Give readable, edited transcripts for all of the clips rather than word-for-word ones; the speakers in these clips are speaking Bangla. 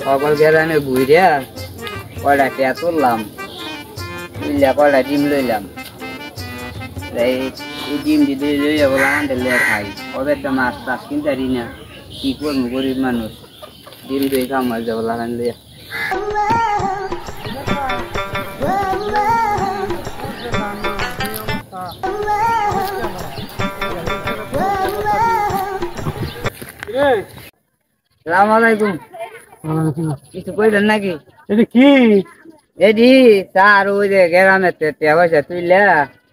সকল গ্রামে ঘুরিয়া কয়টা টিয়া তুললাম, তুললে কয়টা ডিম লইলাম। এই ডিম যদি লইয়া বলে আনতে লিয়ে খাই, কবে তো মাছ টাছ কিনতে পারি না, কি করবো গরিব মানুষ, ডিম দিয়ে খাম মাছ যাবো লাগান লিয়া। সালাম আলাইকুম। কিছু কইলেন নাকি? এটা কি? এডি তার ওই যে গ্রামে টিয়া পয়সা তুইলা,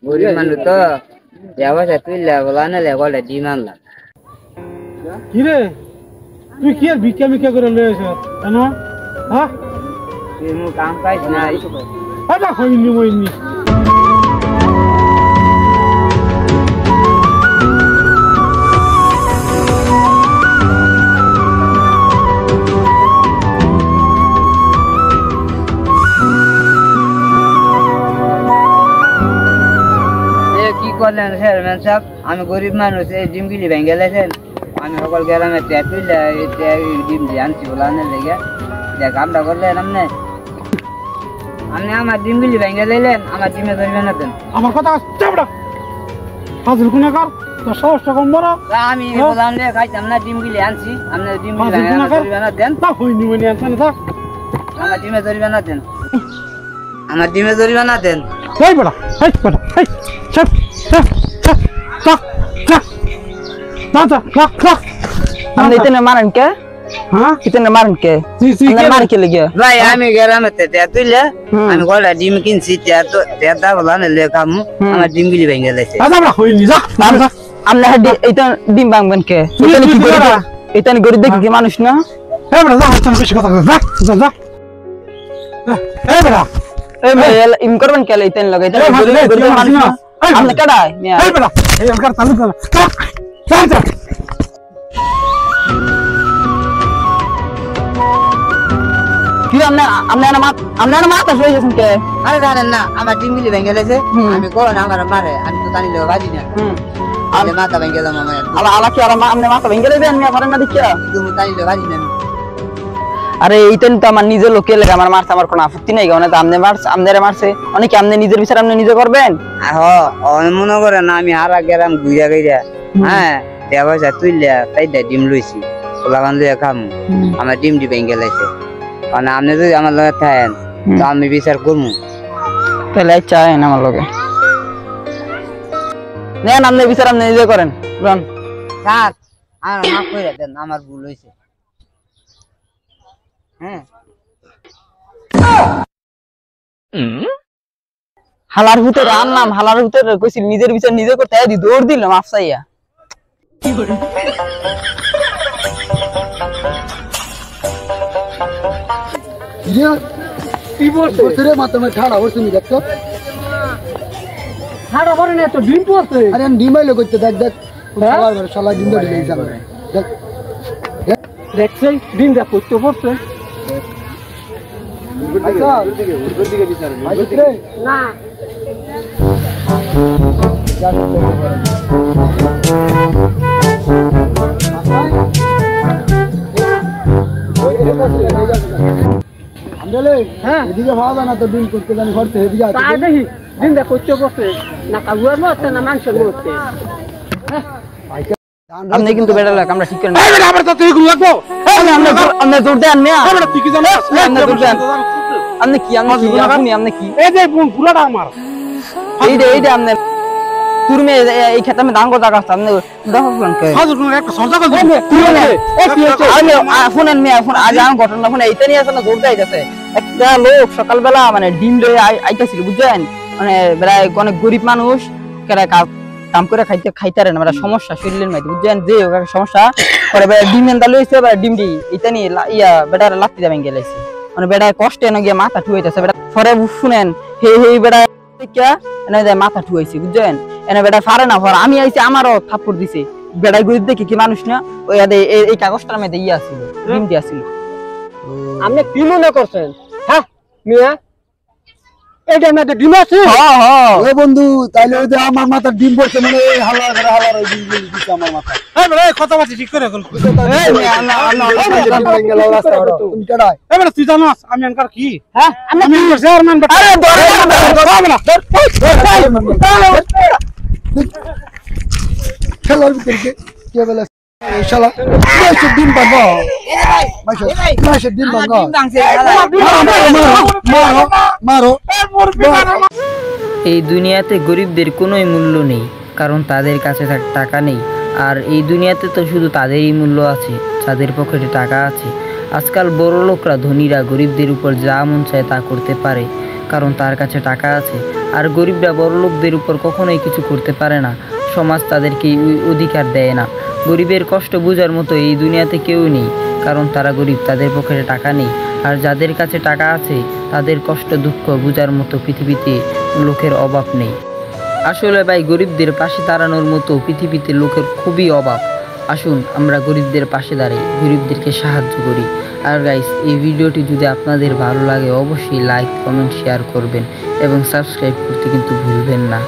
গরিব মানুষ তো টিয়া পয়সা তুইলা বলা নালে কয়টা ডিম আনলাম। কি রে, তুই কি আর ভিক্ষা ভিক্ষা করে লয়েছ না? হ্যাঁ, তুই মু কাম পাইস না। এটা হইনি হইনি। করলেন চেয়ারম্যান সাহেব, আমি গরিব মানুষ, এই ডিমগুলি ভেঙে গেলেছেন, আমি সকল গ্রামে টিয়া তুইলা ডিম দিয়ে আনছি বলে আনে লেগে কামটা করলেন। আপনি আমার ডিমগুলি ভেঙে দিলেন, আমার ডিমে ধরবে না দেন। আমার কথা হাজির কোন কর তোর সাহসটা কম বড়। আমি বললাম রে খাইতাম না, ডিমগুলি আনছি, আপনার ডিমগুলি ধরবে না দেন। তা হইনি মনে আনছেন না, আমার ডিমে ধরবে না দেন, আমার ডিমে ধরবে না দেন। এই বড়, এই বড়, এই চপ हमने इतने मारन के? हाँ इतने मारन के? हमने मार के लगे भाई আমি গ্রামে টিয়া তুইলা আমি কয়টা ডিম কিনছি, টিয়া দা বলা নালে খামু, আমার ডিমগুলি ভেঙে গেছে। আমরা হইনি যা हमने इतने डिम बांग बन के इतने गरीब देखी के मानुष ना। ए बड़ा जा चल कुछ কথা जा जा ए बड़ा ए भाई इम करबन के इतने लगे इतने गरीब मानुष ना। हमने कड़ा है ए बड़ा ए कर चालू कर चल चल কি আমনে না মাথা শুয়ে গেছেন কে? আরে জানেন না আমার ডিমগুলি ভেঙে গেছে, আমি কোন আমার মারে, আমি তো জানি লোক বাজি না, আমি মাথা ভেঙে দাম আমার আলা কি আর আমনে মাথা ভেঙে দেবেন? আমি পারেন না দেখিয়া তুমি জানি লোক বাজি না। আরে এইতেন তো আমার নিজের লোকে লাগে আমার মারছে, আমার কোনো আপত্তি নাই, কারণ আমনে মারছে, আমনেরে মারছে অনেকে, আমনে নিজের বিচার আপনি নিজে করবেন। মনে করেন আমি হারা গেলাম ঘুরিয়া গইরা, হ্যাঁ টিয়া পয়সা তুইলা তাই ডিম লইছি, ওলাগান লইয়া খামু, আমার ডিমটি ভেঙে গেছে। মানে আপনি যদি আমার লগে থাকেন তো আমি বিচার করবো। তাহলে চাই না আমার লগে নেন, আপনি বিচার আপনি নিজে করেন। স্যার আমার মাফ করে দেন, আমার ভুল হয়েছে। হ্যাঁ হালার ভিতরে আনলাম, হালার ভিতরে কইছি নিজের বিচার নিজে করতে, দি দৌড় দিলাম আফসাইয়া। কি বলছিস রে? মাথা মে ঠাড়া হচ্ছে নি দেখতো, ঠাড়া পড়ে না তো ডিম পড়ছে। আরে ডিম আইলো কইতে দেখ দেখ সবার ঘরে শালা ডিম ধরে লই যাবে দেখ দেখছই ডিম দা পড়তে পড়ছে। আচ্ছা দিকে বিচার না এদিকে ভালো না তো ডিম করতে জানি ঘরতে এদিকে দেখি ডিম দা করতে পড়ছে না, কাগুয়ার মধ্যে না মাংসের মধ্যে। আপনি কিন্তু বেড়া লাগ আমরা ঠিক করেন আবার তো তুই লাগবো আপনি জোর দেন মিয়া, আমরা তুই কি জানিস? আপনি জোর দেন, আপনি কি আপনি কি এই যে পুরাটা আমার এইটা আপনি তুরমে এই ক্ষেতে আমি দান করতে গাছ আপনি দেখুন কে হাজুর কোন একটা সরদা কল আমি ফোন মিয়া ফোন আজ আমি ঘটনা ফোন এইটা নিয়ে আছে না জোর দেয় গেছে। একটা লোক সকালবেলা মানে ডিম লয়ে আইতাছিল বুঝছেন, মানে প্রায় অনেক গরিব মানুষ কেরা কাম করে খাইতারে না, মানে সমস্যা শরীরের মধ্যে বুঝছেন, যে সমস্যা পরে ডিম এনটা লইছে, ডিমটি এটা নিয়ে ইয়া বেটার লাত্তি দেবেন গেলাইছে, মানে বেটার কষ্টে না গিয়ে মাথা ঠুয়াইতেছে। বেটা পরে শুনেন হে বেটা এনে মাথা ঠুয়াইছে বুঝছেন, এনে বেটা পারে না পর আমি আইছি আমারও থাপ্পড় দিছে। বেটা গরিব দেখি কি মানুষ না, ওই এই কাগজটার মধ্যে ইয়ে আসছিল, ডিমটি আসছিল। আপনি কি মনে করছেন? হ্যাঁ মিয়া এইটা না ডিম আছে হ্যাঁ হ্যাঁ ওই বন্ধু তাইলে ওই যে আমার মাথা ডিম পড়ছে মানে এই হালা করে হালার ওই ডিম গুলি দিছে আমার মাথা এই বড় এই কথা বাতি ঠিক করে কল এই মিয়া, না না ডিম ভেঙে গেল রাস্তা তুমি কেডাই এই বড় তুই জানোস আমি আনকার কি হ্যাঁ আমি চেয়ারম্যান বেটা আরে খেলার ভিতরে কে বলে শালা মাসে ডিম বানো মাসে ডিম বানো মারো মারো এই দুনিয়াতে গরিবদের কোনোই মূল্য নেই, কারণ তাদের কাছে টাকা নেই। আর এই দুনিয়াতে তো শুধু তাদেরই মূল্য আছে যাদের পকেটে টাকা আছে। আজকাল বড় লোকরা ধনীরা গরিবদের উপর যা মন চায় তা করতে পারে, কারণ তার কাছে টাকা আছে। আর গরিবরা বড় লোকদের উপর কখনোই কিছু করতে পারে না, সমাজ তাদেরকে অধিকার দেয় না। গরিবের কষ্ট বোঝার মতো এই দুনিয়াতে কেউ নেই, কারণ তারা গরিব, তাদের পকেটে টাকা নেই। আর যাদের কাছে টাকা আছে তাদের কষ্ট দুঃখ বোঝার মতো পৃথিবীতে লোকের অভাব নেই। আসলে ভাই, গরিবদের পাশে দাঁড়ানোর মতো পৃথিবীতে লোকের খুবই অভাব। আসুন আমরা গরিবদের পাশে দাঁড়াই, গরিবদেরকে সাহায্য করি। আর গাইস, এই ভিডিওটি যদি আপনাদের ভালো লাগে অবশ্যই লাইক, কমেন্ট, শেয়ার করবেন এবং সাবস্ক্রাইব করতে কিন্তু ভুলবেন না।